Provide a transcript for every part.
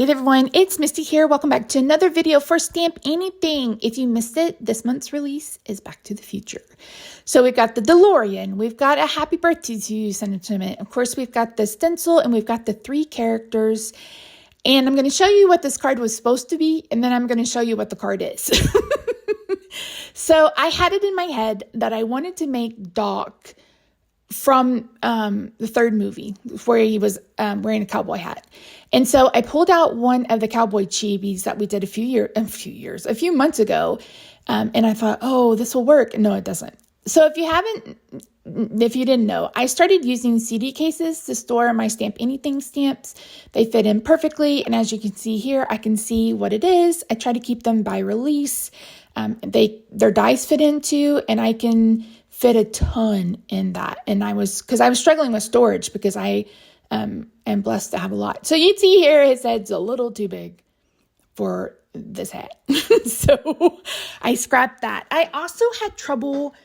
Hey everyone, it's Misty here. Welcome back to another video for Stamp Anything. If you missed it, this month's release is Back to the Future. So we've got the DeLorean, we've got a Happy Birthday to You sentiment. Of course, we've got the stencil and we've got the 3 characters. And I'm going to show you what this card was supposed to be, and then I'm going to show you what the card is. So I had it in my head that I wanted to make Doc from the third movie where he was wearing a cowboy hat. And so I pulled out one of the cowboy chibis that we did a few months ago. And I thought, oh, this will work. No, it doesn't. So if you didn't know, I started using CD cases to store my Stamp Anything stamps. They fit in perfectly. And as you can see here, I can see what it is. I try to keep them by release. Their dies fit into, and I can fit a ton in that. And because I was struggling with storage because I am blessed to have a lot. So you'd see here, his head's a little too big for this hat. So I scrapped that. I also had trouble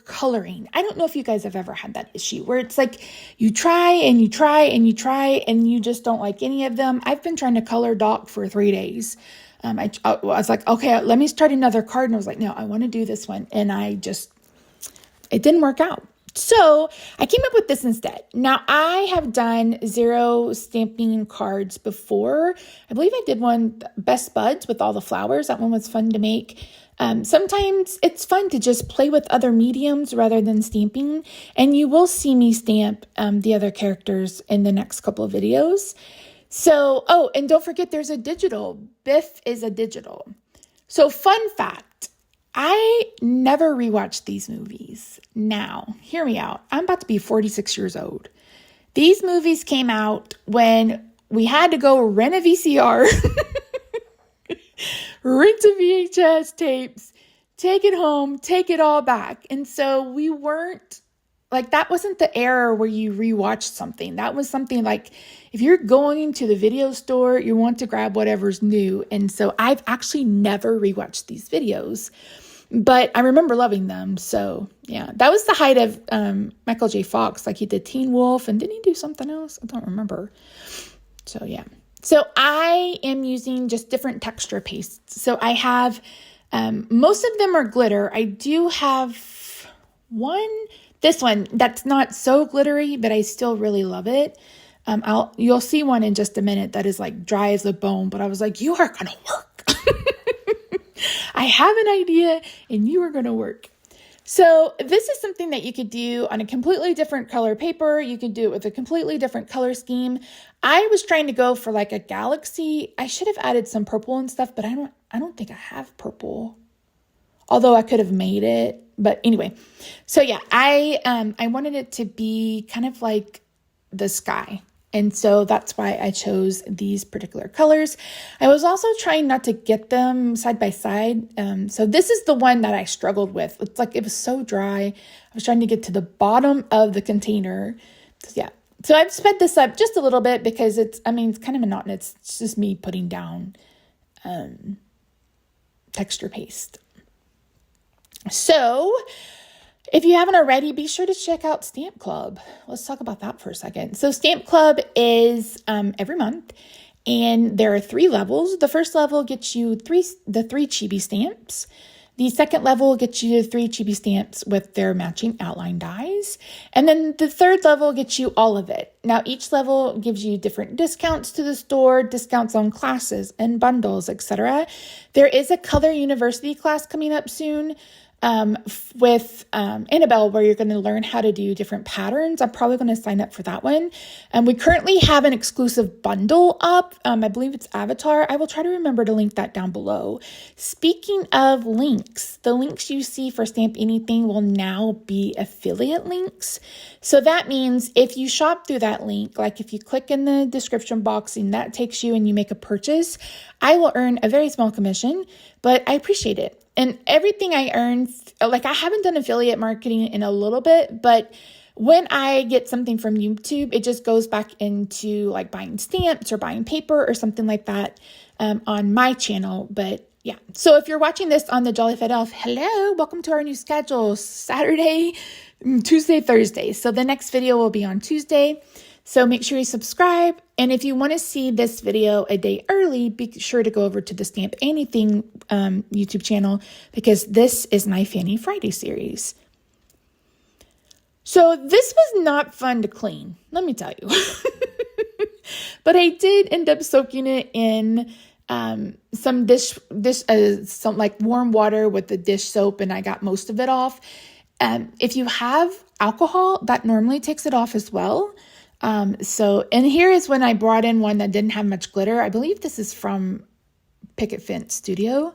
coloring. I don't know if you guys have ever had that issue where it's like you try and you try and you try and you just don't like any of them. I've been trying to color Doc for 3 days. I was like, okay, let me start another card. And I was like, no, I want to do this one. And it didn't work out. So I came up with this instead. Now I have done 0 stamping cards before. I believe I did one, Best Buds, with all the flowers. That one was fun to make. Sometimes it's fun to just play with other mediums rather than stamping. And you will see me stamp the other characters in the next couple of videos. So, and don't forget there's a digital. Biff is a digital. So fun fact, I never rewatched these movies. Now, hear me out. I'm about to be 46 years old. These movies came out when we had to go rent a VCR, rent a VHS tapes, take it home, take it all back. And so we weren't, that wasn't the era where you rewatched something. That was something like, if you're going to the video store, you want to grab whatever's new. And so I've actually never rewatched these videos, but I remember loving them. So yeah, that was the height of Michael J. Fox. Like he did Teen Wolf, and didn't he do something else? I don't remember. So yeah. So I am using just different texture pastes. So I have, most of them are glitter. I do have this one that's not so glittery, but I still really love it. You'll see one in just a minute that is like dry as a bone, but I was like, you are going to work. I have an idea and you are going to work. So this is something that you could do on a completely different color paper. You could do it with a completely different color scheme. I was trying to go for like a galaxy. I should have added some purple and stuff, but I don't think I have purple. Although I could have made it, but anyway. So yeah, I wanted it to be kind of like the sky. And so that's why I chose these particular colors. I was also trying not to get them side by side. So this is the one that I struggled with. It's like, it was so dry. I was trying to get to the bottom of the container. Yeah. So I've sped this up just a little bit because it's kind of monotonous. It's just me putting down texture paste. So if you haven't already, be sure to check out Stamp Club. Let's talk about that for a second. So Stamp Club is every month, and there are 3 levels. The first level gets you the 3 chibi stamps. The second level gets you 3 chibi stamps with their matching outline dies. And then the third level gets you all of it. Now, each level gives you different discounts to the store, discounts on classes and bundles, etc. There is a Color University class coming up soon. With Annabelle, where you're going to learn how to do different patterns. I'm probably going to sign up for that one. We currently have an exclusive bundle up. I believe it's Avatar. I will try to remember to link that down below. Speaking of links, the links you see for Stamp Anything will now be affiliate links. So that means if you shop through that link, like if you click in the description box and that takes you and you make a purchase, I will earn a very small commission, but I appreciate it. And everything I earn, like I haven't done affiliate marketing in a little bit, but when I get something from YouTube, it just goes back into like buying stamps or buying paper or something like that on my channel. But yeah, so if you're watching this on the Jolly Fed Elf, hello, welcome to our new schedule, Saturday, Tuesday, Thursday. So the next video will be on Tuesday. So make sure you subscribe. And if you want to see this video a day early, be sure to go over to the Stamp Anything YouTube channel, because this is my Fannie Friday series. So this was not fun to clean, let me tell you. But I did end up soaking it in some like warm water with the dish soap, and I got most of it off. If you have alcohol, that normally takes it off as well. And here is when I brought in one that didn't have much glitter. I believe this is from Picket Fence Studio.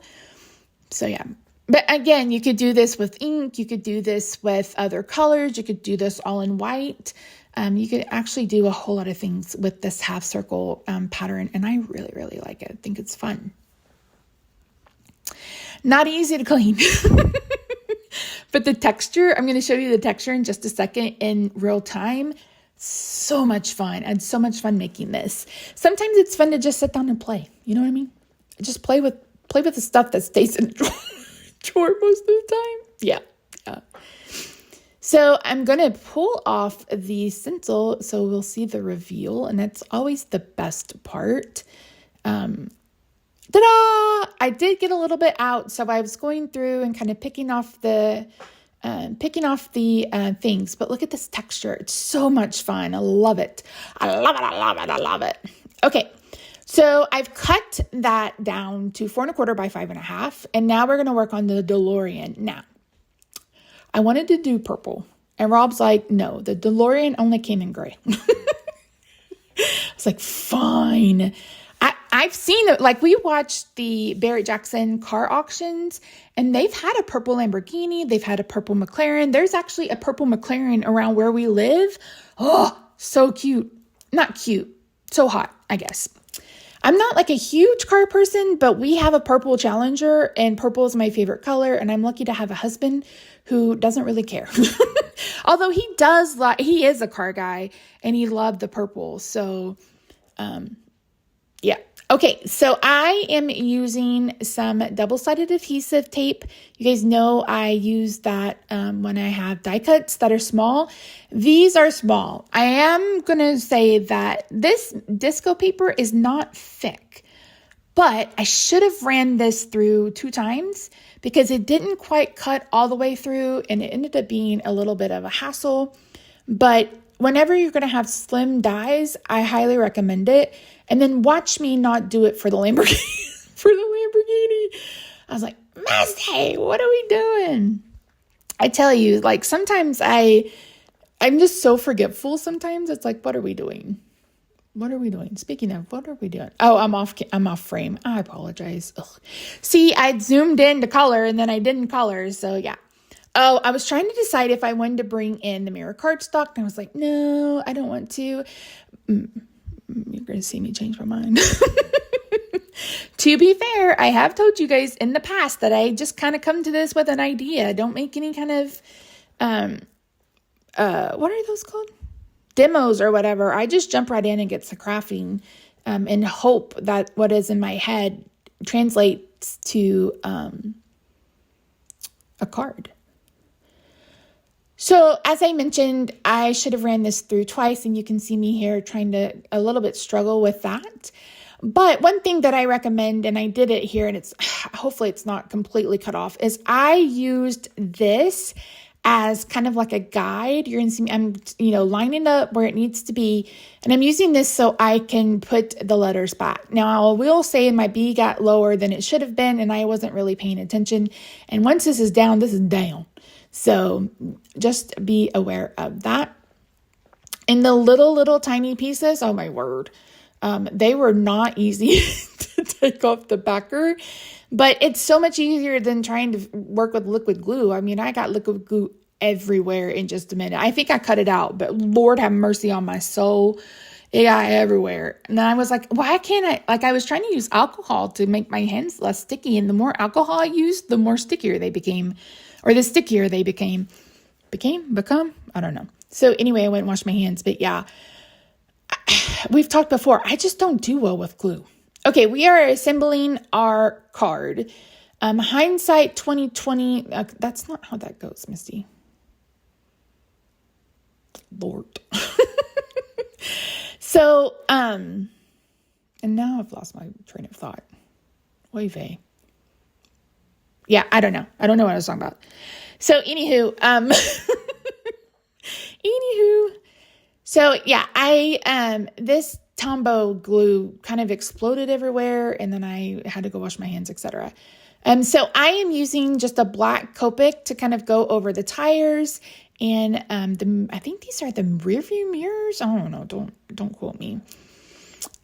So yeah. But again, you could do this with ink. You could do this with other colors. You could do this all in white. You could actually do a whole lot of things with this half circle pattern. And I really, really like it. I think it's fun. Not easy to clean. But the texture, I'm going to show you the texture in just a second in real time. So much fun. I had so much fun making this. Sometimes it's fun to just sit down and play. You know what I mean? Just play with the stuff that stays in the drawer most of the time. Yeah. So I'm going to pull off the stencil so we'll see the reveal, and that's always the best part. Ta-da! I did get a little bit out, so I was going through and kind of picking off the things, but look at this texture. It's so much fun. I love it. I love it. Okay. So I've cut that down to 4 1/4 by 5 1/2. And now we're going to work on the DeLorean. Now, I wanted to do purple, and Rob's like, no, the DeLorean only came in gray. I was like, fine. I've seen it. Like, we watched the Barrett Jackson car auctions, and they've had a purple Lamborghini. They've had a purple McLaren. There's actually a purple McLaren around where we live. Oh, so cute. Not cute. So hot, I guess. I'm not like a huge car person, but we have a purple Challenger, and purple is my favorite color. And I'm lucky to have a husband who doesn't really care. Although he is a car guy, and he loved the purple. So, yeah. Okay, so I am using some double-sided adhesive tape. You guys know I use that when I have die cuts that are small. These are small. I am going to say that this disco paper is not thick, but I should have ran this through 2 times because it didn't quite cut all the way through, and it ended up being a little bit of a hassle. But whenever you're going to have slim dies, I highly recommend it. And then watch me not do it for the Lamborghini. I was like, Messy, what are we doing? I tell you, like, sometimes I'm just so forgetful sometimes. It's like, what are we doing? What are we doing? Speaking of, what are we doing? Oh, I'm off frame. I apologize. Ugh. See, I zoomed in to color and then I didn't color. So yeah. Oh, I was trying to decide if I wanted to bring in the mirror cardstock, and I was like, no, I don't want to. You're going to see me change my mind. To be fair, I have told you guys in the past that I just kind of come to this with an idea. I don't make any kind of, what are those called? Demos or whatever. I just jump right in and get to crafting, and hope that what is in my head translates to, a card. So as I mentioned, I should have ran this through twice, and you can see me here trying to a little bit struggle with that. But one thing that I recommend, and I did it here, and hopefully it's not completely cut off, is I used this as kind of like a guide. You're going to see me, I'm, lining up where it needs to be, and I'm using this so I can put the letters back. Now, I will say my B got lower than it should have been, and I wasn't really paying attention. And once this is down, this is down. So just be aware of that. And the little tiny pieces, oh my word, they were not easy to take off the backer, but it's so much easier than trying to work with liquid glue. I mean, I got liquid glue everywhere in just a minute. I think I cut it out, but Lord have mercy on my soul. It got everywhere. And then I was like, why can't I was trying to use alcohol to make my hands less sticky. And the more alcohol I used, the more stickier they became. Or the stickier they become, I don't know. So anyway, I went and washed my hands, but yeah, we've talked before. I just don't do well with glue. Okay. We are assembling our card. Hindsight 2020. That's not how that goes, Misty. Lord. So, and now I've lost my train of thought. Oy vey. Yeah, I don't know. I don't know what I was talking about. So, anywho, so yeah, this Tombow glue kind of exploded everywhere, and then I had to go wash my hands, etc. So I am using just a black Copic to kind of go over the tires, and I think these are the rear view mirrors. I don't know. Don't quote me.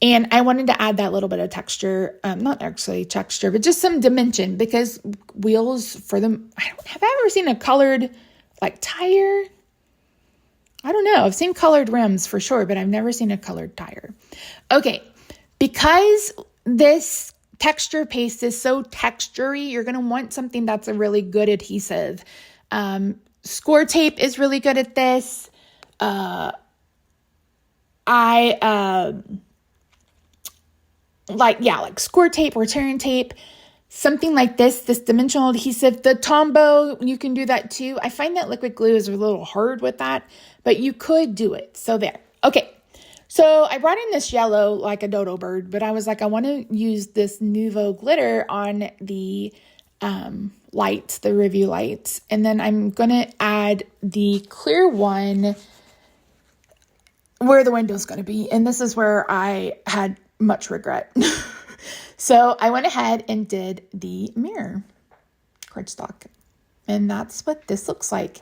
And I wanted to add that little bit of texture, not actually texture, but just some dimension, because wheels for them, have I ever seen a colored like tire? I don't know. I've seen colored rims for sure, but I've never seen a colored tire. Okay, because this texture paste is so textury, you're going to want something that's a really good adhesive. Score tape is really good at this. Like score tape or tearing tape, something like this dimensional adhesive. The Tombow, you can do that too. I find that liquid glue is a little hard with that, but you could do it. So there. Okay. So I brought in this yellow like a dodo bird, but I was like, I want to use this Nouveau glitter on the lights, the review lights. And then I'm going to add the clear one where the window's going to be. And this is where I had much regret. So I went ahead and did the mirror cardstock. And that's what this looks like.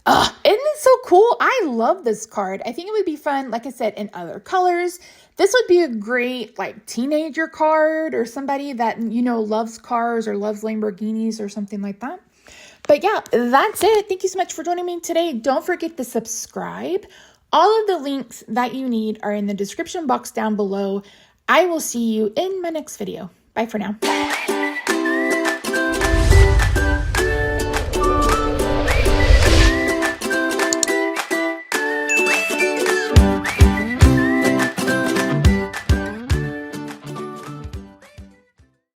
Isn't it so cool? I love this card. I think it would be fun, like I said, in other colors. This would be a great like teenager card, or somebody that, loves cars or loves Lamborghinis or something like that. But yeah, that's it. Thank you so much for joining me today. Don't forget to subscribe. All of the links that you need are in the description box down below. I will see you in my next video. Bye for now.